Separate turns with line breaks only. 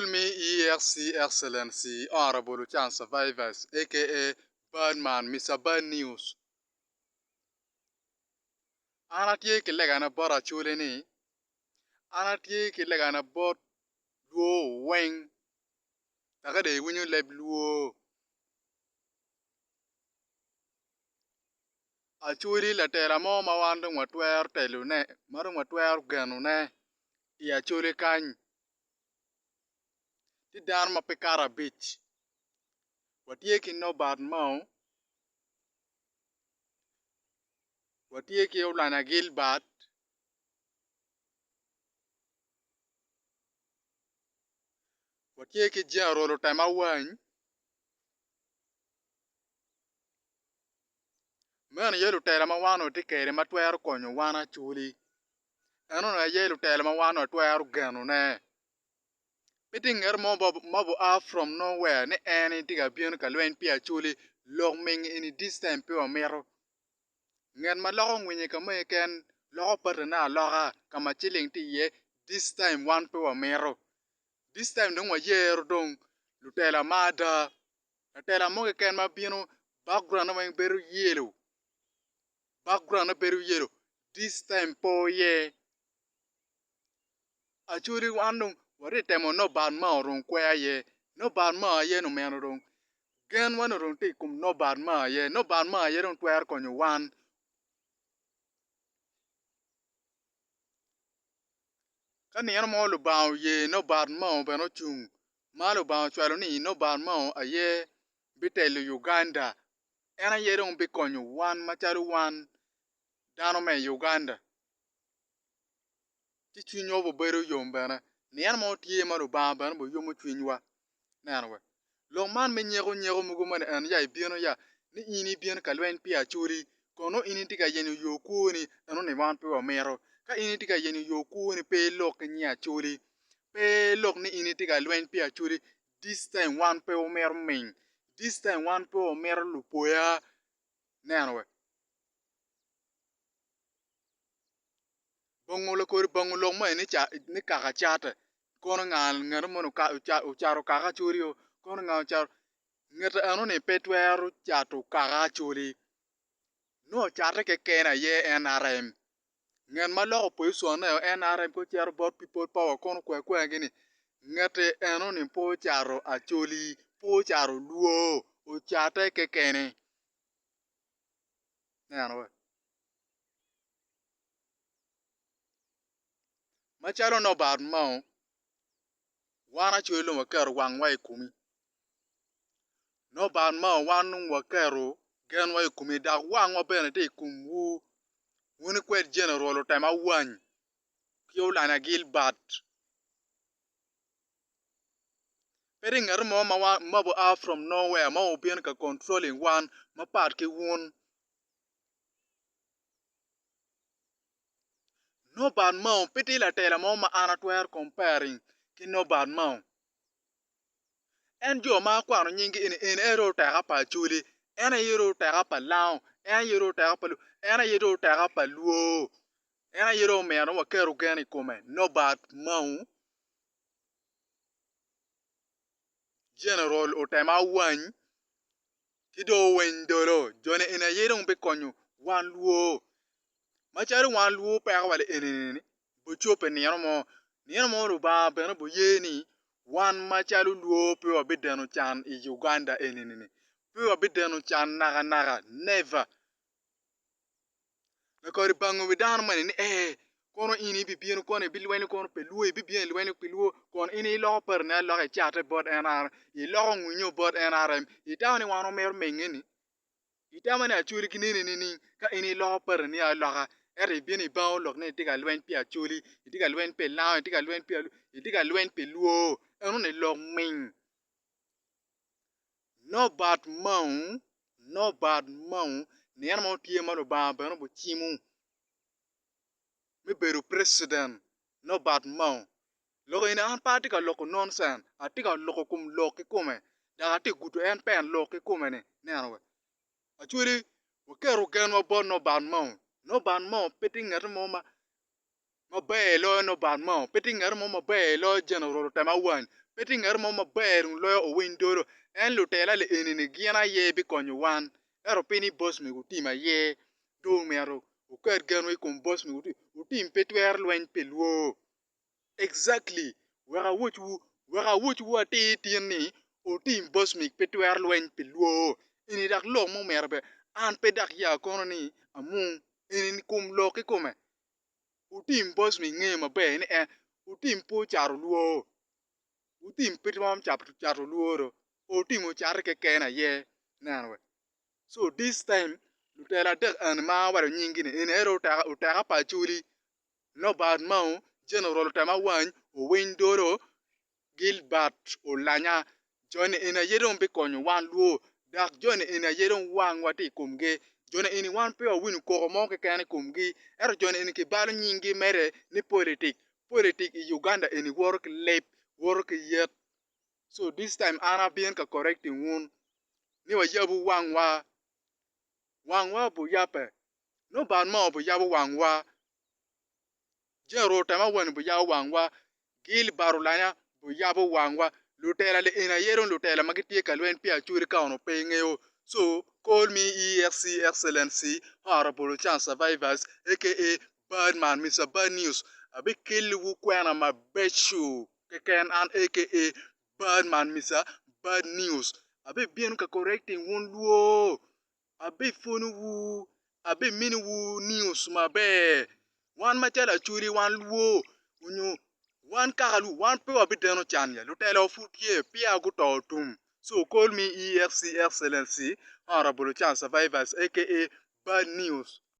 Call me EXC Excellency, Honorable Chance Survivors, aka Birdman, Mr. Bird News. Anatie ki lega na bora chule ni. Anatie ki lega na bot luo weng. Taka de winyo leb luo. A chuli la tera mo mawando ngwatwer telu ne. Maru ngwatwer ganu ne. Ia chuli kany. Ti dan mapikara beach. Watie ki no bad mau. Watie ki ulana Gilbert. Watie ki General Otema Wany. Mene yelu tela ma wano tikere matwer konyo wana chuli. Eno na yelu tela ma wano twer ganu ne. Piti nger mobo a from nowhere ni eni tiga biyon ka lwen pia chuli log ming ini this time piwa mero. Ngen ma logo ngwinye ka ken logo pata na loga kama chiling ti ye this time wan piwa mero. This time dong wa yero dong lutela mada. Lutela moge ken ma bino background na weng beru yellow. Background na beru yellow. This time po ye. Achuri wandong wari temo no bad ma rong kwea ye. No bad ma ye no meno rong. Gen wano rong te kum no bad ma ye. No bad ma ye rong twer konyo wan. Kani yan mo lu bao ye no bad ma beno chung. Ma lu bao chwalo ni no bad ma a ye. Bitelu Uganda. Ena ye rong bi konyo wan macharu wan. Dano me Uganda. Ti chwinyo bo beru yom bena. Ni yan mo tiye ma lu bao bena bo yomu chwinywa. Nanwe. Long man me nyego mugo man en ya ibiano ya. Ni ini biano ka lwen pia churi. Kono ini tika yenu yoku ni eno ni wan piwa mero. Ka ini tika yenu yoku ni pe lok nya churi. Pe lok ni ini tika lwen pia churi. This time wan piwa mero ming. This time wan piwa mero lupoya. Nanwe. Bongulo kori bongulo mo ni kaka chata. Kono ngano mono ucharo kaka churi yo. Kono ngano ucharo. Ngeta anu ni petweru chato kaka churi. No chata ke kena ye NRM. Ngen maloko poiso na yo NRM ko charo bot people power kono kwe gini. Ngete anu ni po charo acholi. Po charo luo. O chata ke kene. Nyanwe. Machalo no bad mao. Wana chwelo wakero wangwa ikumi. No bad mao wanu wakero genwa ikumi dak wangwa bene te ikumwu. Wuni kwet General Otema Wany. Kiyo lana Gilbert. Peri ngar mo mabo a from nowhere ma obian ka controlling one ma part ki wun. No bad mao piti la tela mo ma anatwer comparing ki no bad mao. En jo ma kwano nyingi in ero taga pa chuli. Ena yero taga pa lao. Ena yero taga pa lu. Ena yero taga pa luo. Ena yero meno wakero geni kume. No bad mao. General Otema Wany. Kido wendolo. Jone ina yero mbe konyo. Wan luo. Machari wan luo pa wale enenene. Bochope niyano mo ruba bena bo yeni. Wan machalu luo pe wabideno chan i Uganda enenene. Pe wabideno chan naga. Never. Nakori bango widano mani ni kono ini bibieno kono bilweni kono pe luo bibien lweni pe luo kono ini logo per na logo chate bot NRM. I logo ngwinyo bot NRM. Itawani wano mer mengeni. Itamani achuri kinini nini ka ini logo per ni a loga. Eri bieni bao lok ne itiga lwen pi achuli. Itiga lwen pe lao. Itiga lwen pe luo. Eno ni log ming. No bad mao. No bad mao. Ni yan mo tiye malo ba beno bo chimu. Mi beru president. No bad mao. Logo ina an pa tika loko nonsense. Atika loko kum loki kume. Daga ati gutu en pen loki kume ni. Nenwe. Achuri. Wakero genwa bon no bad mao. No bad mao. Peti ngar mo ma bae lo no bad mao. Peti ngar mo ma bae lo General Otema Wany. Peti ngar mo maber lo o windoro en lutela le enini giana ye bi konyo wan ero pini boss mi utima ye do mero uker ganwe kum boss mi utim petwer lwen peluo exactly wega wuch ati tieni utim boss mi petwer lwen peluo ini dak lo mo merbe an pedak ya kono ni amu ini kum lo ki kume utim boss mi nge mabe ni utim po charo luo utim pitwam charo luoro utim char ke kena ye nanwe so this time lutela dek an ma waro nyingine in ero utaka pachuli no bad mau general tama wan o windoro Gilbert Olanya John ina yedon be konyo wan luo dak John ina yedon wan wati kumge John ini wan pe o winu ko mo ke kane kumgi ero John ini ke balu nyingi mere ni politik i Uganda ini work lep work yet so this time ana bien ka correcting won ni wa yabu wangwa bu yape no ban mo bu yabu wangwa jero tama wan bu yabu wangwa gil barulanya bu yabu wangwa lutela le ina yeron lutela magiti kalwen pia churi ka ono pengeo so call me EFC Excellency Honorable Chance Survivors aka Birdman Mr. Bad News a big kill wu kwana ma bechu keken an aka Birdman Mr. Bad News a big bien ka correcting won luo a big phone wu a big mini wu news ma be wan machala churi wan luo unyu wan kagalu wan pe wa bideno chanya lutela futie pia guto tum so call me EFC Excellency Honorable Chance Survivors aka Bad News